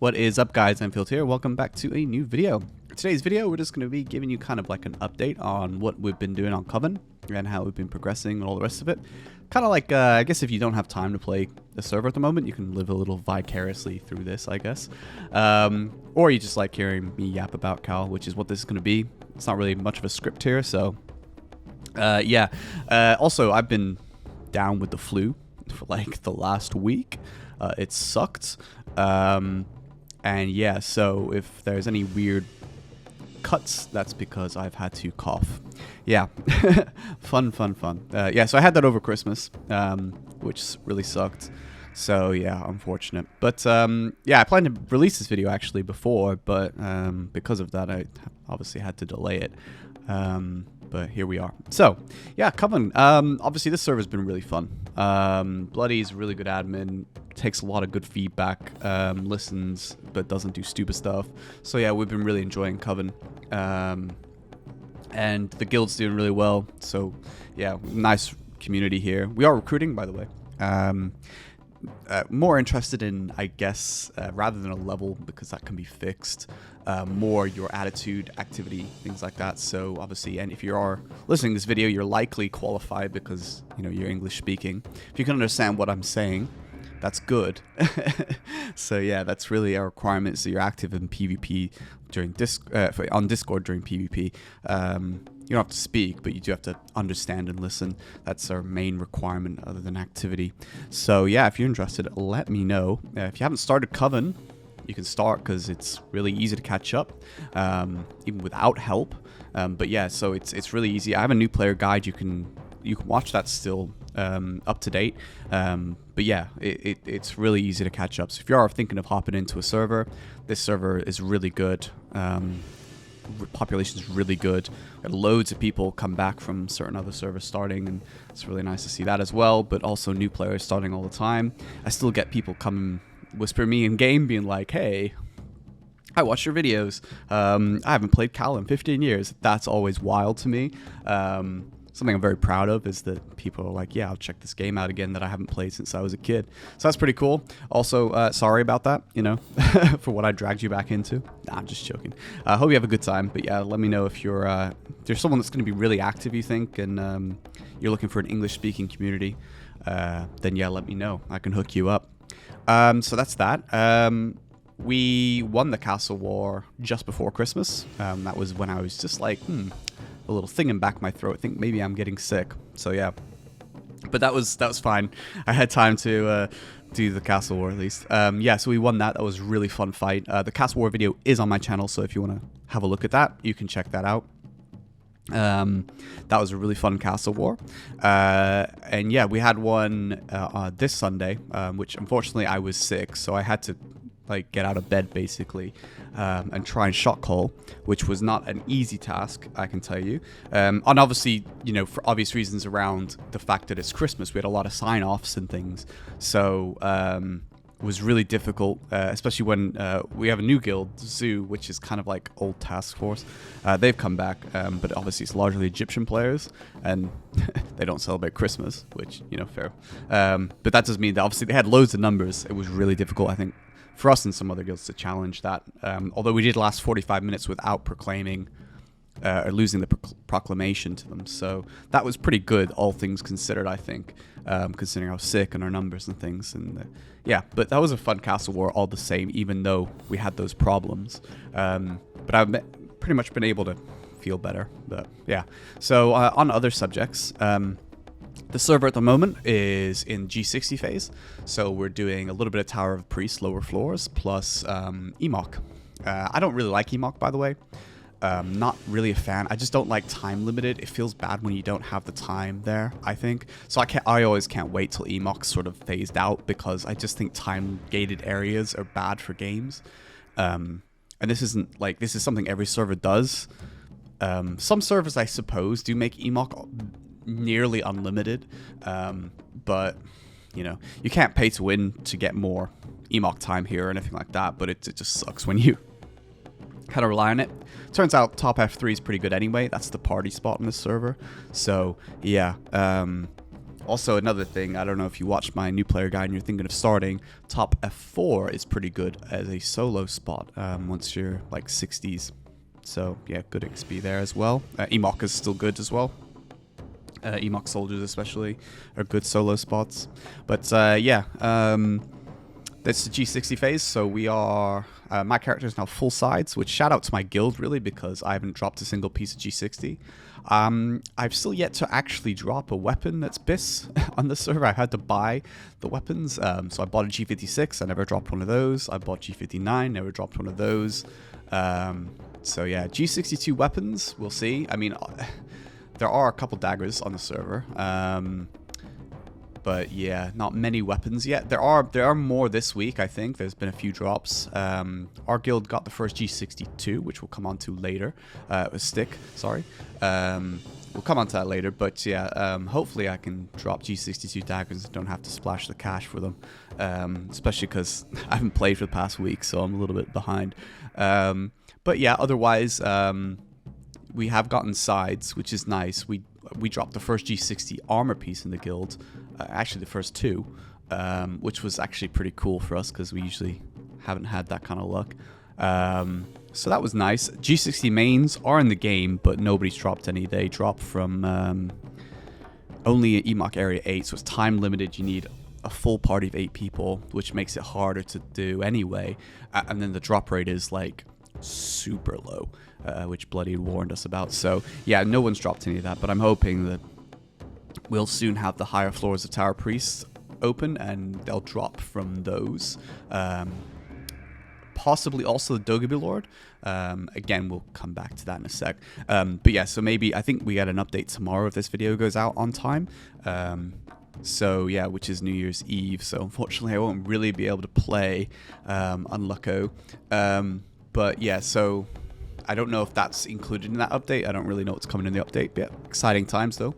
What is up, guys? Anfield here. Welcome back to a new video. In today's video, we're just going to be giving you kind of like an update on what we've been doing on Coven and how we've been progressing and all the rest of it. Kind of like, I guess if you don't have time to play the server at the moment, you can live a little vicariously through this, I guess. Or you just like hearing me yap about Cal, which is what this is going to be. It's not really much of a script here, so yeah. Also, I've been down with the flu for like the last week. It sucked. And yeah, so if there's any weird cuts, that's because I've had to cough. Yeah, fun. Yeah, so I had that over Christmas, which really sucked. So yeah, unfortunate. But yeah, I planned to release this video actually before, but because of that, I obviously had to delay it. But here we are. So yeah, Coven. Obviously this server's been really fun. Bloody's a really good admin, takes a lot of good feedback, listens but doesn't do stupid stuff. So yeah, we've been really enjoying Coven. And the guild's doing really well. So yeah, nice community here. We are recruiting, by the way. More interested in, I guess, rather than a level, because that can be fixed, more your attitude, activity, things like that. So obviously, and if you are listening to this video, you're likely qualified because, you know, you're English speaking. If you can understand what I'm saying, that's good. So yeah, that's really our requirement. So you're active in PvP during on Discord during PvP. You don't have to speak, but you do have to understand and listen. That's our main requirement other than activity. So yeah, if you're interested, let me know. If you haven't started Coven, you can start because it's really easy to catch up, even without help. But yeah, so it's really easy. I have a new player guide. You can watch that still up to date. But yeah, it's really easy to catch up. So if you are thinking of hopping into a server, this server is really good. Population is really good. We had loads of people come back from certain other servers starting, and it's really nice to see that as well. But also new players starting all the time. I still get people come whisper me in game being like, hey, I watch your videos. I haven't played Cal in 15 years. That's always wild to me. Something I'm very proud of is that people are like, yeah, I'll check this game out again that I haven't played since I was a kid. So that's pretty cool. Also, sorry about that, you know, for what I dragged you back into. Nah, I'm just joking. I hope you have a good time. But yeah, let me know if you're there's someone that's going to be really active, you think, and you're looking for an English-speaking community. Then yeah, let me know. I can hook you up. So that's that. We won the castle war just before Christmas. That was when I was just like, a little thing in the back of my throat. I think maybe I'm getting sick. So yeah, but that was fine. I had time to do the castle war at least. Yeah, so we won that. That was a really fun fight. The castle war video is on my channel, so if you want to have a look at that, you can check that out. That was a really fun castle war. And yeah, we had one this Sunday, which unfortunately I was sick, so I had to like get out of bed basically and try and shot call, which was not an easy task, I can tell you. And obviously, you know, for obvious reasons around the fact that it's Christmas, we had a lot of sign-offs and things, so it was really difficult, especially when we have a new guild, Zoo, which is kind of like old task force. They've come back, but obviously it's largely Egyptian players, and they don't celebrate Christmas, which, you know, fair. But that does mean that obviously they had loads of numbers. It was really difficult, I think, for us and some other guilds to challenge that. Although we did last 45 minutes without proclaiming or losing the proclamation to them. So that was pretty good, all things considered, I think, considering how sick and our numbers and things. And yeah, but that was a fun castle war all the same, even though we had those problems. But I've pretty much been able to feel better. But yeah, so on other subjects, the server at the moment is in G60 phase, so we're doing a little bit of Tower of Priests, lower floors, plus EMOC. I don't really like EMOC, by the way. Not really a fan. I just don't like time limited. It feels bad when you don't have the time there, I think. So I always can't wait till EMOC's sort of phased out, because I just think time gated areas are bad for games. And this isn't like, this is something every server does. Some servers, I suppose, do make EMOC nearly unlimited, but you know, you can't pay to win to get more EMOC time here or anything like that, but it just sucks when you kind of rely on it. Turns out top F3 is pretty good anyway. That's the party spot on this server. So yeah, Also, another thing, I don't know if you watched my new player guide and you're thinking of starting, top F4 is pretty good as a solo spot once you're like 60s. So yeah, good XP there as well. Emok is still good as well. Emok soldiers especially are good solo spots. But yeah, that's the G60 phase. So we are, my character is now full sides, which shout out to my guild really, because I haven't dropped a single piece of G60. I've still yet to actually drop a weapon that's BIS on the server. I had to buy the weapons. So I bought a G56, I never dropped one of those. I bought G59, never dropped one of those. So yeah, G62 weapons, we'll see. I mean, there are a couple daggers on the server. But yeah, not many weapons yet. There are more this week, I think. There's been a few drops. Our guild got the first G62, which we'll come on to later. A stick, sorry. We'll come on to that later. But yeah, hopefully I can drop G62 daggers and don't have to splash the cash for them. Especially because I haven't played for the past week, so I'm a little bit behind. But yeah, otherwise, we have gotten sides, which is nice. We dropped the first G60 armor piece in the guild. Actually, the first two, which was actually pretty cool for us because we usually haven't had that kind of luck. So that was nice. G60 mains are in the game, but nobody's dropped any. They drop from only Emok Area 8, so it's time limited. You need a full party of 8 people, which makes it harder to do anyway. And then the drop rate is like super low, which Bloody warned us about. So yeah, no one's dropped any of that, but I'm hoping that we'll soon have the higher floors of Tower Priests open and they'll drop from those. Possibly also the Dogaby Lord. Again, we'll come back to that in a sec. But yeah, so maybe, I think we get an update tomorrow if this video goes out on time. So yeah, which is New Year's Eve. So unfortunately, I won't really be able to play on Lucko. But yeah, so I don't know if that's included in that update. I don't really know what's coming in the update. But yeah, exciting times though.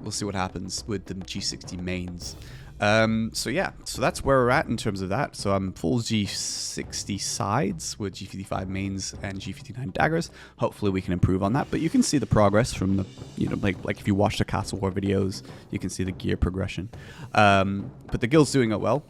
We'll see what happens with the G60 mains. So yeah, so that's where we're at in terms of that. So I'm full G60 sides with G55 mains and G59 daggers. Hopefully we can improve on that, but you can see the progress from the, you know, like if you watch the Castle War videos, you can see the gear progression. But the guild's doing it well.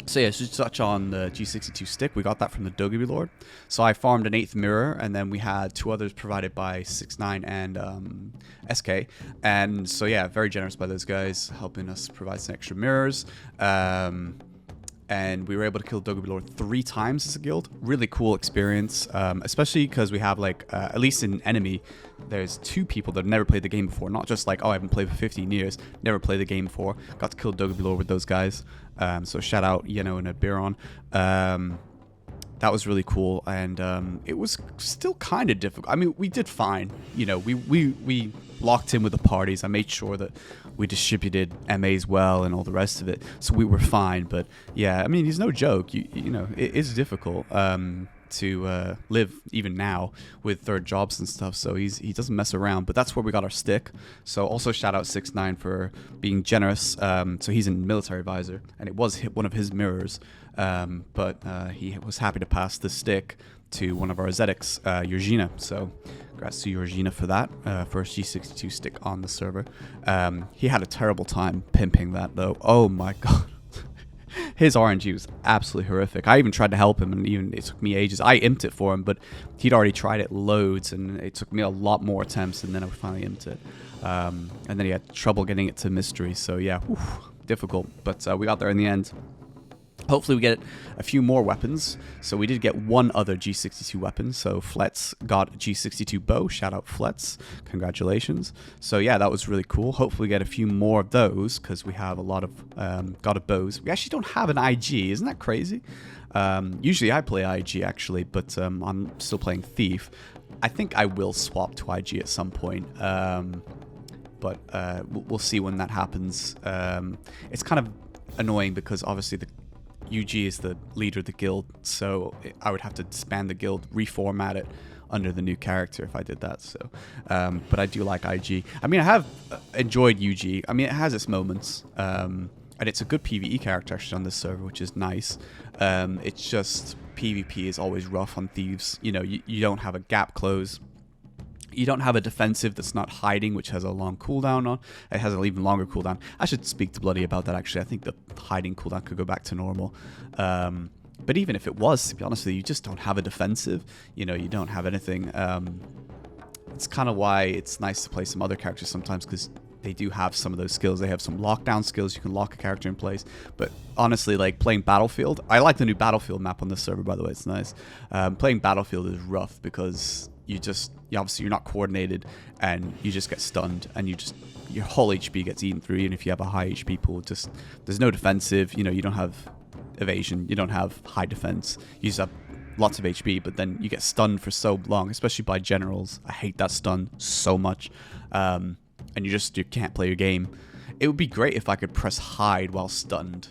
So yeah, just touch on the G62 stick. We got that from the Dogaby Lord. So I farmed an 8th mirror, and then we had 2 others provided by 6ix9ine and SK. And so yeah, very generous by those guys, helping us provide some extra mirrors. And we were able to kill Dogaby Lord 3 times as a guild. Really cool experience, especially because we have like, at least in enemy, there's 2 people that have never played the game before. Not just like, oh, I haven't played for 15 years, never played the game before. Got to kill Dogaby Lord with those guys. So shout out, Yeno and Abiron. That was really cool, and it was still kind of difficult. I mean, we did fine. You know, we locked in with the parties. I made sure that we distributed MAs well and all the rest of it, so we were fine. But yeah, I mean, he's no joke. You know, it is difficult to live even now with 3rd jobs and stuff. So he doesn't mess around. But that's where we got our stick. So also shout out 6ix9ine for being generous. So he's in military advisor, and it was one of his mirrors. But he was happy to pass the stick to one of our Zedics, Georgina. So congrats to Georgina for that. First G62 stick on the server. He had a terrible time pimping that though. Oh my god. His RNG was absolutely horrific. I even tried to help him, and even it took me ages. I imped it for him, but he'd already tried it loads, and it took me a lot more attempts, and then I finally imped it. And then he had trouble getting it to mystery, so yeah, difficult. But we got there in the end. Hopefully we get a few more weapons. So we did get 1 other G62 weapon. So Fletz got a G62 bow. Shout out Fletz. Congratulations. So yeah, that was really cool. Hopefully we get a few more of those, because we have a lot of God of bows. We actually don't have an IG. Isn't that crazy? Usually I play IG actually, but I'm still playing Thief. I think I will swap to IG at some point. But we'll see when that happens. It's kind of annoying because obviously the UG is the leader of the guild, so I would have to disband the guild, reformat it under the new character if I did that. So, but I do like IG. I mean, I have enjoyed UG. I mean, it has its moments, and it's a good PvE character actually on this server, which is nice. It's just PvP is always rough on Thieves. You know, you don't have a gap close. You don't have a defensive that's not hiding, which has a long cooldown on. It has an even longer cooldown. I should speak to Bloody about that, actually. I think the hiding cooldown could go back to normal. But even if it was, to be honest with you, you just don't have a defensive. You know, you don't have anything. It's kind of why it's nice to play some other characters sometimes, because they do have some of those skills. They have some lockdown skills. You can lock a character in place. But honestly, like playing Battlefield, I like the new Battlefield map on this server, by the way. It's nice. Playing Battlefield is rough because obviously you're not coordinated, and you just get stunned, and your whole HP gets eaten through. Even if you have a high HP pool, there's no defensive. You know, you don't have evasion. You don't have high defense. You just have lots of HP, but then you get stunned for so long, especially by generals. I hate that stun so much. And you can't play your game. It would be great if I could press hide while stunned.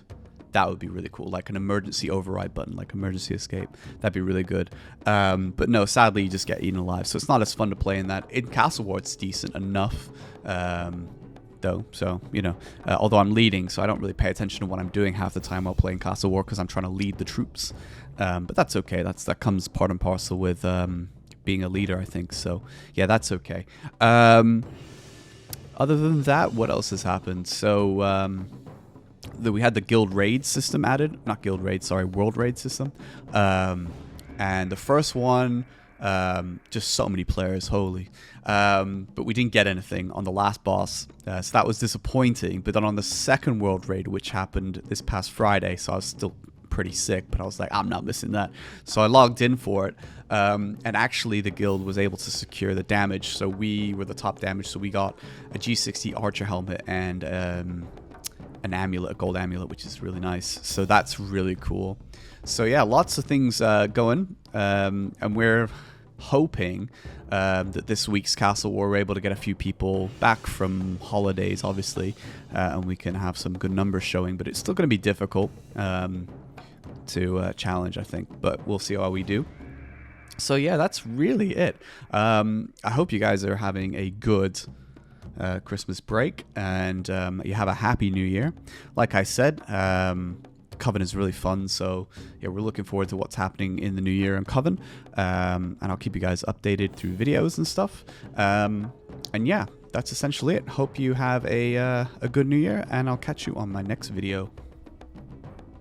That would be really cool, like an emergency override button, like emergency escape. That'd be really good. But no, sadly, you just get eaten alive, so it's not as fun to play in that. In Castle War, it's decent enough, though. So, you know, although I'm leading, so I don't really pay attention to what I'm doing half the time while playing Castle War, because I'm trying to lead the troops. But that's okay. That comes part and parcel with being a leader, I think. So, yeah, that's okay. Other than that, what else has happened? So, we had the guild raid system added. Not guild raid, sorry, world raid system. And the first one, just so many players, holy. But we didn't get anything on the last boss, so that was disappointing. But then on the second world raid, which happened this past Friday, so I was still pretty sick, but I was like, I'm not missing that. So I logged in for it, and actually the guild was able to secure the damage, so we were the top damage. So we got a G60 archer helmet and an amulet, a gold amulet, which is really nice. So that's really cool. So yeah, lots of things going, and we're hoping that this week's Castle War, we're able to get a few people back from holidays, obviously, and we can have some good numbers showing, but it's still going to be difficult to challenge, I think, but we'll see how we do. So yeah, that's really it. I hope you guys are having a good Christmas break, and you have a happy new year. Like I said, Coven is really fun, so yeah, we're looking forward to what's happening in the new year in Coven, and I'll keep you guys updated through videos and stuff. And yeah, that's essentially it. Hope you have a good new year, and I'll catch you on my next video.